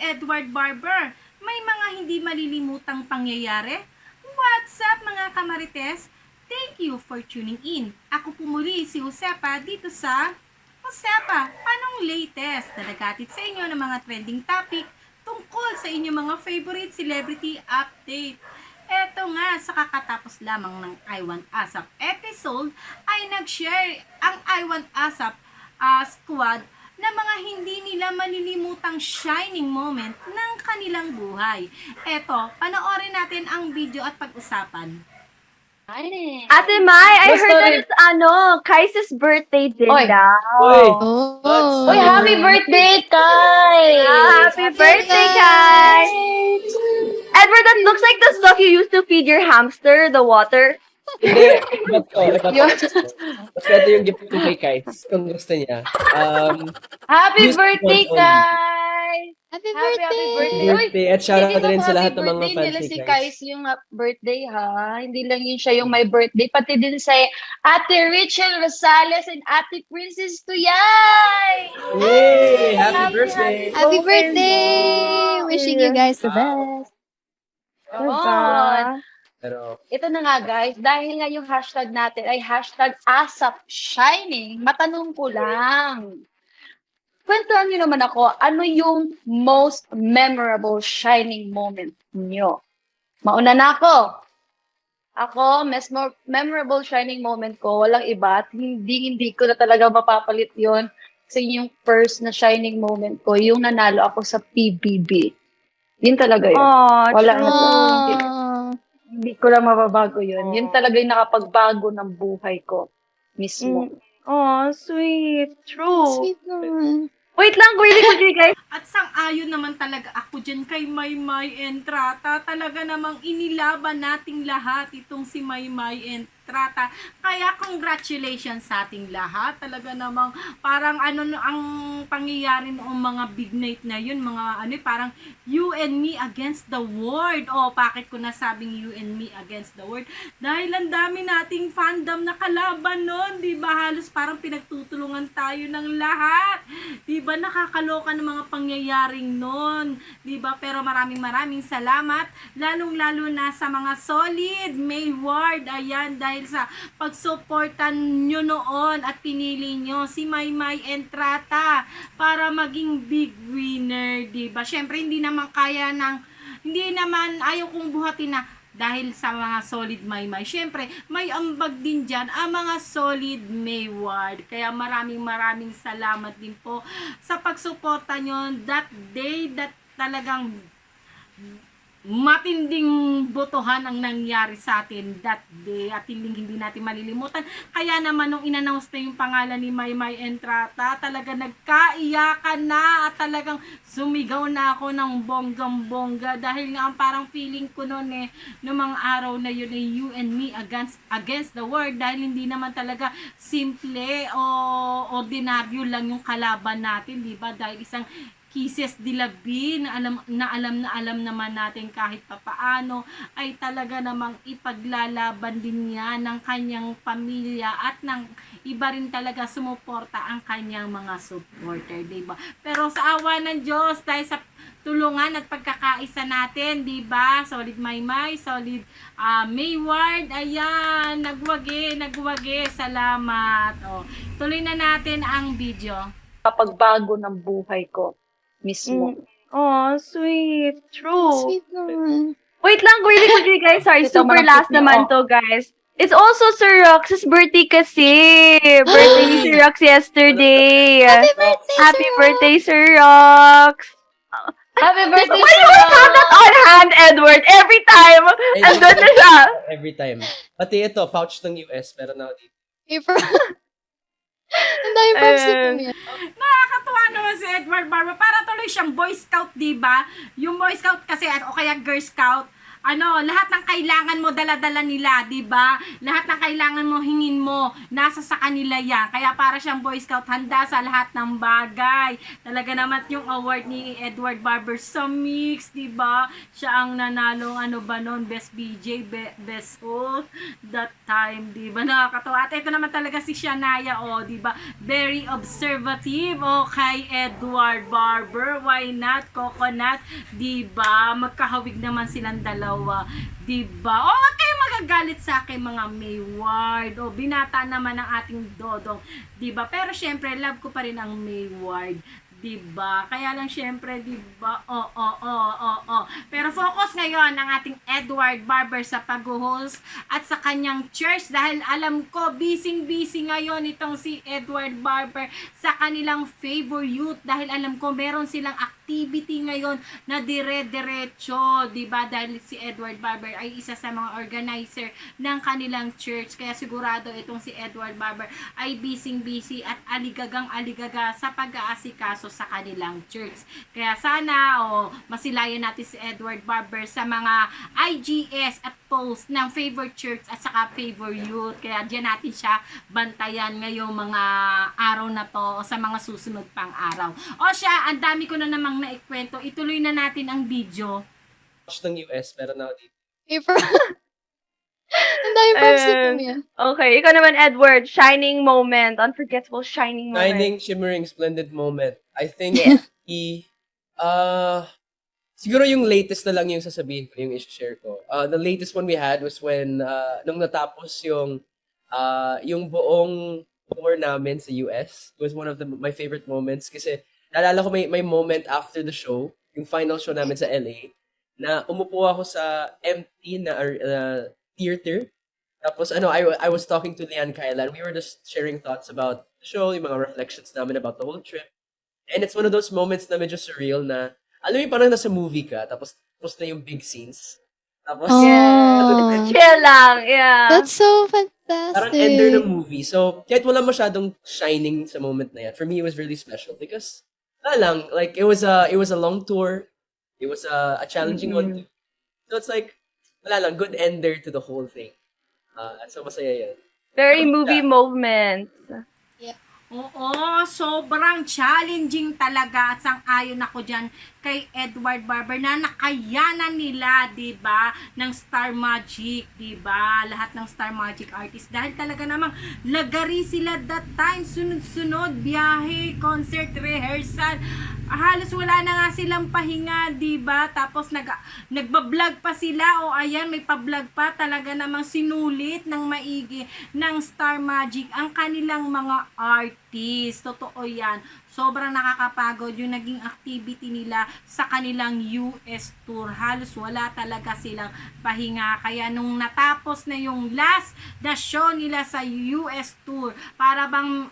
Edward Barber. May mga hindi malilimutang pangyayari? What's up mga kamarites? Thank you for tuning in. Ako po muli si Josepa dito sa Josepa, anong latest na naghatid sa inyo ng mga trending topic tungkol sa inyong mga favorite celebrity update. Eto nga, sa kakatapos lamang ng I Want ASAP episode ay nag-share ang I Want ASAP squad na mga hindi nila malilimutang shining moment ng kanilang buhay. Eto, panoorin natin ang video at pag-usapan. Ate Mai, I Basta heard that rin. it's Kai's birthday din Oy. daw. Uy! Oh, Uy, happy birthday, Kai! Happy birthday, Kai! Edward, that looks like the stuff you used to feed your hamster, the water. Hindi, Basta ito yung gift ko kay Kai. Kung gusto niya. Happy Use birthday, one only. Kai! Happy Happy birthday! birthday! Uy, Birthday. At shoutout hindi rin lang sa lahat happy ng mga birthday fans nila ni si Kai. Kais yung birthday, ha? Hindi lang yun siya yung my birthday. Pati din sa Ate Rachel Rosales and Ate Princess Tuyay! Yay! Happy birthday! Happy Oh, birthday! Wishing you guys the best. Oo. Pero, Ito na nga, guys. Dahil nga yung hashtag natin ay hashtag ASAPShining, matanong ko lang. Kwentuhan niyo naman ako, ano yung most memorable shining moment niyo? Mauna na ako. Ako, memorable shining moment ko, walang iba, at hindi ko na talaga mapapalit yon. Kasi yung first na shining moment ko, yung nanalo ako sa PBB. Yun talaga yun. Oh, Wala na true. Hindi ko lang mababago yun. Yun talaga yung nakapagbago ng buhay ko mismo. Oh, sweet. True. Sweet naman. Wait lang, really quickly, guys. At sang-ayon naman talaga ako dyan kay Maymay Entrata. Talaga namang inilaban nating lahat itong si Maymay Entrata. Kaya congratulations sa ating lahat. Talaga namang parang ang pangyayari noong mga big night na yun, mga parang you and me against the world. O, bakit ko nasabing you and me against the world? Dahil ang dami nating fandom na kalaban nun, di ba? Halos parang pinagtutulungan tayo ng lahat. Di ba nakakaloka ng mga pangyayaring nun? Di ba? Pero maraming salamat, lalong-lalo na sa mga solid May Ward. Ayan, dahil sa pagsuportan nyo noon at pinili nyo si Maymay Entrata para maging big winner, di ba? Syempre hindi naman ayaw kong buhatin na dahil sa mga solid Maymay. Syempre, may ambag din dyan ang mga solid Mayward. Kaya maraming salamat din po sa pagsuporta nyo that day, that talagang matinding botohan ang nangyari sa atin that day at hindi natin malilimutan. Kaya naman nung in-announce na yung pangalan ni Maymay Entrata, talaga nagkaiyakan na at talagang sumigaw na ako ng bonggang-bongga dahil nga ang parang feeling ko noon noong mga araw na yun ay you and me against the world, dahil hindi naman talaga simple o ordinaryo lang yung kalaban natin, di ba? Dahil isang Kisses Dilabi na alam naman natin kahit papaano ay talaga namang ipaglalaban din niya ng kanyang pamilya at ng iba rin talaga sumuporta ang kanyang mga supporter, diba? Pero sa awa ng Diyos, dahil sa tulungan at pagkakaisa natin, diba? Solid Maymay, solid Mayward, ayan, nagwagi, salamat. Tuloy na natin ang video. Kapagbago ng buhay ko mismo. Oh, sweet. True. Sweet naman. Wait lang, really quickly, guys. Sorry, Ito, super mga last cute niyo, naman to, guys. It's also Sir Rox's birthday kasi. Birthday ni Sir Rox yesterday. Happy birthday, Happy Sir birthday, Sir Rox. Happy birthday, Why do you always have that on hand, Edward? Every time. Andun na siya. every time. Pati ito, pouch ng US, meron na ako dito. Ang dami props ni Kuya. Nakakatuwa naman si Edward Barber. Para tuloy siyang Boy Scout, di ba? Yung Boy Scout kasi, o kaya Girl Scout, lahat ng kailangan mo dala-dala nila, 'di ba? Lahat ng kailangan mo hingin mo, nasa sa kanila 'yan. Kaya para siyang Boy Scout, handa sa lahat ng bagay. Talaga naman yung award ni Edward Barber sa mix, 'di ba? Siya ang nanalo Best BJ, Best Host that time, 'di ba? Nakakatawa. At ito naman talaga si Shania, 'di ba? Very observative, kay Edward Barber. Why not? Coconut, 'di ba? Magkahawig naman silang dalawa, 'di ba? Wag kayong magagalit sa akin mga Mayward. Binata naman ang ating Dodong, 'di ba? Pero syempre, love ko pa rin ang Mayward. 'Di ba? Kaya lang syempre, 'di ba? Pero focus ngayon ang ating Edward Barber sa pag-host at sa kanyang church dahil alam ko busy ngayon itong si Edward Barber sa kanilang Favor Youth dahil alam ko meron silang activity ngayon na dire-diretso, 'di ba? Dahil si Edward Barber ay isa sa mga organizer ng kanilang church. Kaya sigurado itong si Edward Barber ay busy at aligaga sa pag-aasikaso sa kanilang church. Kaya sana masilayan natin si Edward Barber sa mga IGS at post ng Favor Church at saka Favor Youth. Kaya diyan natin siya bantayan ngayong mga araw na to o sa mga susunod pang araw. Siya, ang dami ko na namang naikwento. Ituloy na natin ang video. Pouch ng US, meron na ako dito. Ang dami props ni Kuya. Okay, ikaw naman, Edward. Shining moment. Unforgettable shining moment. Shining, shimmering, splendid moment. I think siguro yung latest na lang yung sasabihin ko, yung i-share ko. The latest one we had was when nung natapos yung buong tour namin sa US. It was one of my favorite moments kasi naalala ko may moment after the show, yung final show namin sa LA, na umupo ako sa empty na theater. Tapos I was talking to Lian Kyla and we were just sharing thoughts about the show, yung mga reflections namin about the whole trip. And it's one of those moments na medyo surreal na, alam mo yung parang nasa movie ka, tapos na yung big scenes. Tapos, Chill lang, yeah. That's so parang ender ng fantastic. movie. So, kahit wala masyadong shining sa moment na yan, for me, it was really special because, lang, like, it was a long tour. It was a challenging one too. So, it's like, lang, good ender to the whole thing. So, masaya yan. Very movie moments. Sobrang challenging talaga at sang-ayon ako dyan kay Edward Barber na nakayanan nila, 'di ba, ng Star Magic, 'di ba? Lahat ng Star Magic artist dahil talaga namang lagari sila that time, sunod-sunod, biyahe, concert, rehearsal. Halos wala na nga silang pahinga, 'di ba? Tapos nagba-vlog pa sila ayan, may pa-vlog pa, talaga namang sinulit ng maigi ng Star Magic ang kanilang mga artist. Totoo 'yan. Sobrang nakakapagod yung naging activity nila sa kanilang US tour. Halos wala talaga silang pahinga. Kaya nung natapos na yung last na show nila sa US tour, para bang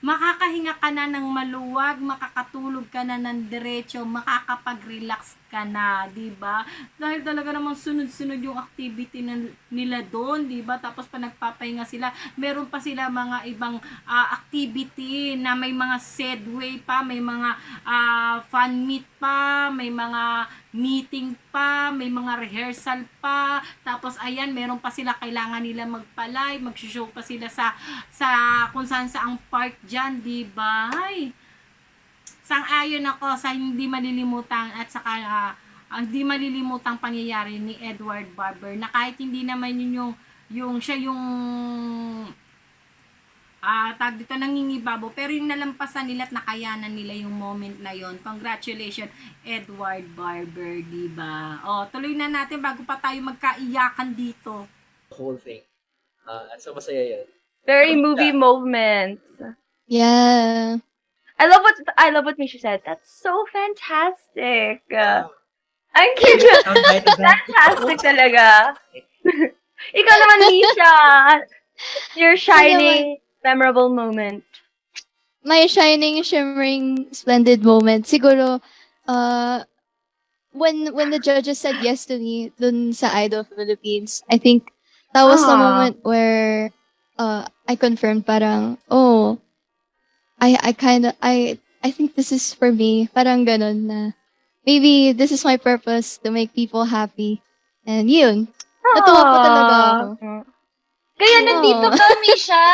makakahinga ka na ng maluwag, makakatulog ka na ng diretso, makakapag-relax ka na, 'di ba? Dahil talaga namang sunod-sunod yung activity nila doon, 'di ba? Tapos pa nagpapahinga sila, meron pa sila mga ibang activity na may mga sedway pa, may mga fun meet pa, may mga meeting pa, may mga rehearsal pa. Tapos ayan, meron pa sila kailangan nila magpa-live, mag-show pa sila sa kung saan saang park diyan, 'di ba? Sang-ayon ako sa hindi malilimutan at saka ang hindi malilimutang pangyayari ni Edward Barber na kahit hindi naman yun yung siya yung tag dito nangingibabo, pero yung nalampasan nila at nakayanan nila yung moment na yon. Congratulations Edward Barber, diba? Tuloy na natin bago pa tayo magkaiyakan dito. The whole thing. So, masaya yan. Very movie moments. Yeah. I love what Misha said. That's so fantastic. Ang cute. Fantastic talaga. Ikaw naman, Misha. Your shining, memorable moment. My shining, shimmering, splendid moment. Siguro, when the judges said yes to me dun sa Idol Philippines, I think that was the moment where I confirmed parang, I think this is for me. Parang ganon na maybe this is my purpose to make people happy. And yun, natuwa po talaga ako. Kaya nandito Aw. kami siya.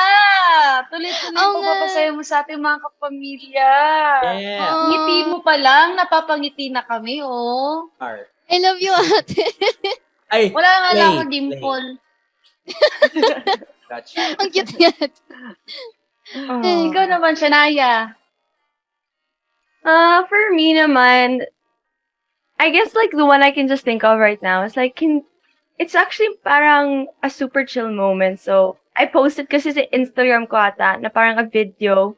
Tuloy-tuloy Oo po nga. papasaya mo sa ating mga kapamilya. Yeah. Aw. Ngiti mo pa lang, napapangiti na kami, oh. Heart. I love you, ate. Ay, Wala nga lang ako play. dimple. Gotcha. Ang cute yan. Ikaw naman, Shania. For me naman, I guess like the one I can just think of right now is like it's actually parang a super chill moment. So I posted kasi sa Instagram ko ata na parang a video.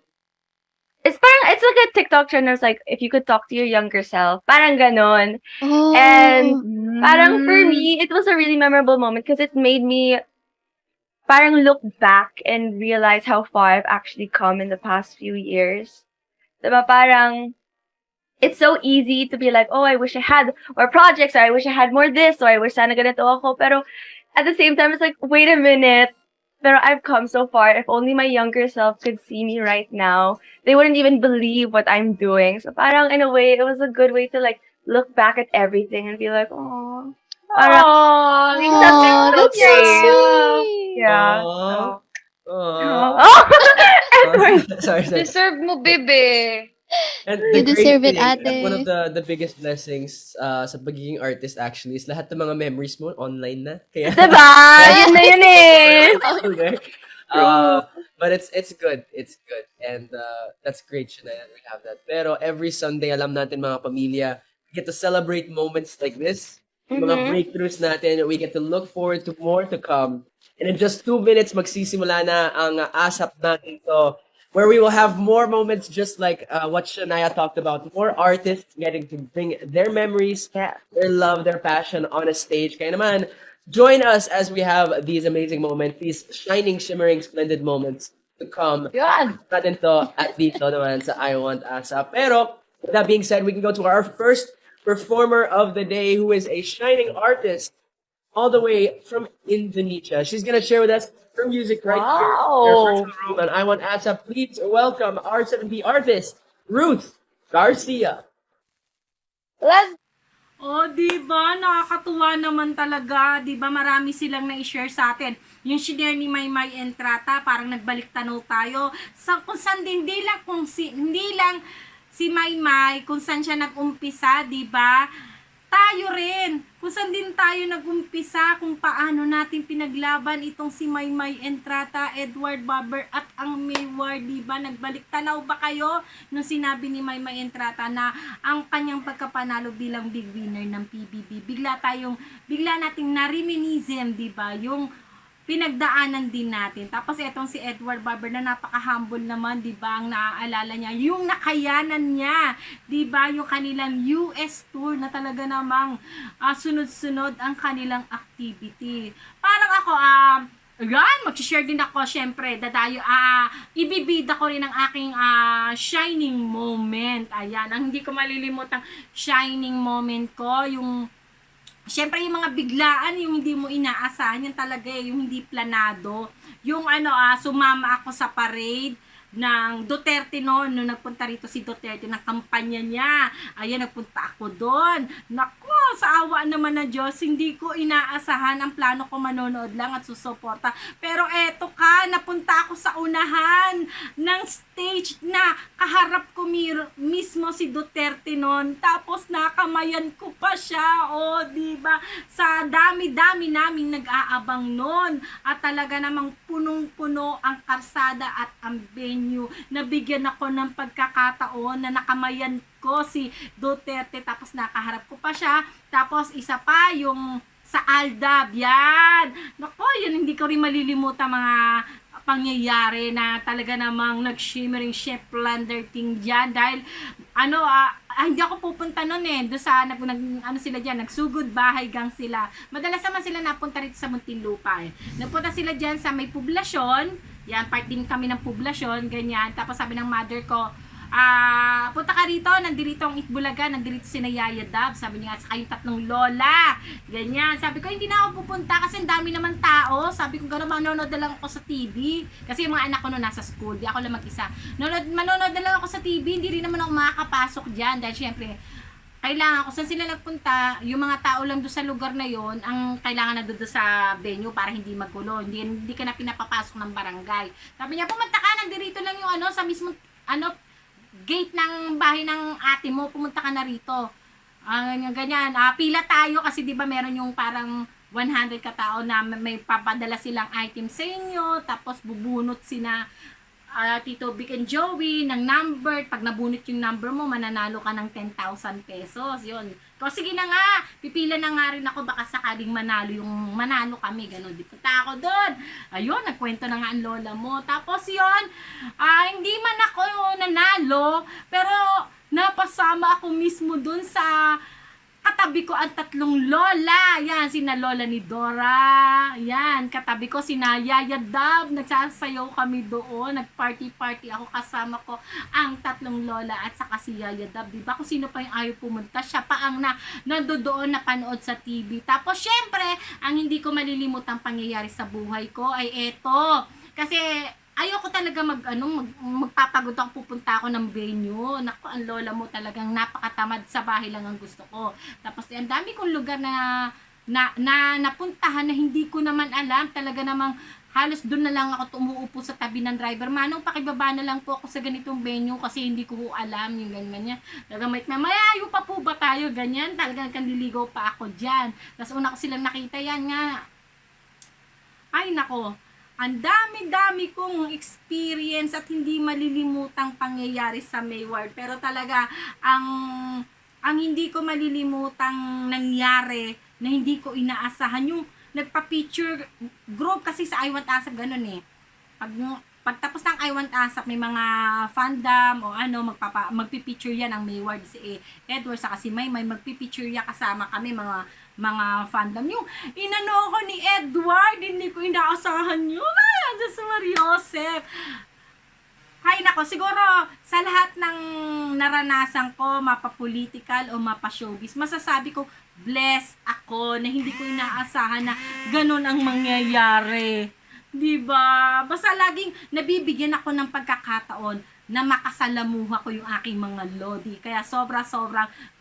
It's like a TikTok trend. It's like if you could talk to your younger self, parang ganon. Oh. And parang for me, it was a really memorable moment because it made me parang look back and realize how far I've actually come in the past few years. Diba parang it's so easy to be like, oh, I wish I had more projects, or I wish I had more this, or I wish sana ganito ako. Pero at the same time, it's like, wait a minute. Pero I've come so far. If only my younger self could see me right now, they wouldn't even believe what I'm doing. So parang in a way, it was a good way to like look back at everything and be like, oh, parang, Oh, Aw, that's so sweet. yeah. Aw. So, Aw. oh, Edward. Sorry. deserve mo, bebe. And You the great deserve it, thing, ate. one of the biggest blessings sa pagiging artist actually is lahat ng mga memories mo online na. Kaya, Diba? Yun na yun eh. okay. But it's good. It's good. And that's great, Shania, that we have that. Pero every Sunday, alam natin mga pamilya, we get to celebrate moments like this. Yung mga breakthroughs natin. We get to look forward to more to come. And in just 2 minutes, magsisimula na ang ASAP natin to, where we will have more moments just like what Shania talked about. More artists getting to bring their memories, Yeah. their love, their passion on a stage. Kaya naman, join us as we have these amazing moments, these shining, shimmering, splendid moments to come. Yan. Natin to at dito naman sa I Want ASAP. Pero, with that being said, we can go to our first performer of the day, who is a shining artist all the way from Indonesia. She's gonna share with us her music right here in our virtual room. And I Want ASAP, please welcome R7B artist, Ruth Garcia. Let's Oh, di ba? Nakakatuwa naman talaga. Di ba? Marami silang na-share sa atin. Yung shinare ni Maymay Entrata, parang nagbalik tanaw tayo. Sa kung saan hindi lang si Maymay, kung saan siya nag-umpisa, di ba? Tayo rin. Kung saan din tayo nag-umpisa, kung paano natin pinaglaban itong si Maymay Entrata, Edward Barber at ang Mayward, di ba? Nagbalik tanaw ba kayo nung sinabi ni Maymay Entrata na ang kanyang pagkapanalo bilang big winner ng PBB? Bigla nating na-reminiscem, di ba? Yung pinagdaanan din natin. Tapos etong si Edward Barber na napaka-humble naman, 'di ba? Ang naaalala niya, yung nakayanan niya, 'di ba? Yung kanilang US tour na talaga namang sunod-sunod ang kanilang activity. Parang ako mag-share din ako, syempre, ibibida ko rin ang aking shining moment. Ayan, ang hindi ko malilimutang shining moment ko, yung siyempre yung mga biglaan, yung hindi mo inaasahan, yan talaga yung hindi planado. Yung sumama ako sa parade ng Duterte noon, nung nagpunta rito si Duterte ng kampanya niya. Ayan, nagpunta ako doon. Naku, sa awa naman na Diyos, hindi ko inaasahan. Ang plano ko manonood lang at susuporta. Pero eto napunta ako sa unahan ng stage na kaharap ko mismo si Duterte noon. Tapos nakamayan ko pa siya. O, diba? Sa dami-dami naming nag-aabang noon. At talaga namang punong-puno ang karsada at ang venue. Nabigyan ako ng pagkakataon na nakamayan ko si Duterte, tapos nakaharap ko pa siya. Tapos isa pa yung sa Aldab, yan. Nako, yun hindi ko rin malilimutan mga pangyayari na talaga namang nag-shimmering chef plunder thing dyan. Dahil hindi ako pupunta nun doon sa sila dyan, nagsugod bahay gang sila. Madalas naman sila napunta rito sa Muntinlupa. Napunta sila dyan sa may poblasyon. Yan, part din kami ng poblasyon, ganyan. Tapos sabi ng mother ko, punta ka rito, nandirito ang Itbulaga, nandirito si Yaya Dab. Sabi niya, saka yung tatlong lola. Ganyan. Sabi ko, hindi na ako pupunta kasi ang dami naman tao. Sabi ko, gano'n manonood na lang ako sa TV. Kasi yung mga anak ko noon nasa school, di ako lang mag-isa. Manonood na lang ako sa TV, hindi rin naman ako makakapasok dyan. Dahil syempre, kailangan kung saan sila nagpunta, yung mga tao lang doon sa lugar na yon ang kailangan na doon sa venue para hindi magulo. Hindi ka na pinapapasok ng barangay. Sabi niya, pumunta ka, nandirito lang yung sa mismo, gate ng bahay ng ate mo, pumunta ka na rito. Ganyan. Pila tayo kasi 'di ba meron yung parang 100 katao na may papadala silang item sa inyo, tapos bubunot sina Tito Vic and Joey ng number. Pag nabunot yung number mo, mananalo ka ng 10,000 pesos. Yun. So, sige na nga, pipila na nga rin ako, baka sakaling manalo kami, ganun. Di punta ako doon. Ayun, nagkwento na nga ang lola mo. Tapos yun, hindi man ako nanalo, pero napasama ako mismo doon sa katabi ko ang 3 lola. Yan, sina lola ni Dora. Yan, katabi ko sina Yaya Dab. Nagsasayaw kami doon. Nag-party-party ako. Kasama ko ang 3 lola at saka si Yaya Dab. Diba? Kung sino pa yung ayaw pumunta, siya pa ang nandoon na panood sa TV. Tapos, syempre, ang hindi ko malilimutang pangyayari sa buhay ko ay eto. Kasi, ayoko talaga magpapagod ako, pupunta ako ng venue. Naku, ang lola mo talagang napakatamad, sa bahay lang ang gusto ko. Tapos, ang dami kong lugar na napuntahan na hindi ko naman alam. Talaga namang halos doon na lang ako umuupo sa tabi ng driver. Manong, pakibaba na lang po ako sa ganitong venue kasi hindi ko alam yung ganyan niya. Talagang malayo pa po ba tayo? Ganyan. Talagang kanliligaw pa ako dyan. Tapos una ko silang nakita, yan nga. Ay, nako. Ang dami-dami kong experience at hindi malilimutang pangyayari sa Mayward. Pero talaga, ang hindi ko malilimutang nangyari na hindi ko inaasahan, yung nagpa-picture group kasi sa I Want ASAP, ganun eh. Pagtapos ng I Want ASAP, may mga fandom o magpipicture yan ang Mayward, si Edward saka si Maymay, magpipicture yan kasama kami, mga fandom. Yung inano ko ni Edward, hindi ko inaasahan yun. Ay, Diyos Mariosep. Hay nako, siguro sa lahat ng naranasan ko, mapa-political o mapa-showbiz, masasabi ko, blessed ako na hindi ko inaasahan na ganun ang mangyayari. Diba? Basta laging nabibigyan ako ng pagkakataon na makasalamuha ko yung aking mga lodi. Kaya sobrang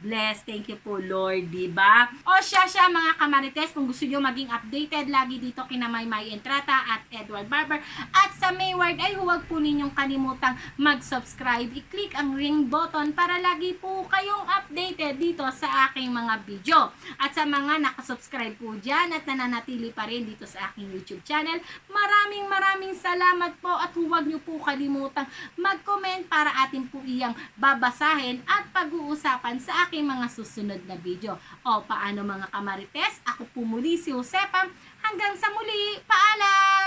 blessed. Thank you po, Lord. Diba? O siya mga kamarites, kung gusto nyo maging updated lagi dito kina Maymay Entrata at Edward Barber at sa Mayward, ay huwag po ninyong kalimutang mag-subscribe. I-click ang ring button para lagi po kayong updated dito sa aking mga video. At sa mga nakasubscribe po dyan at nananatili pa rin dito sa aking YouTube channel, maraming salamat po at huwag nyo po kalimutang mag-comment para atin po iyang babasahin at pag-uusapan sa aking mga susunod na video. O paano mga kamarites, ako po muli si Josepa. Hanggang sa muli, paalam!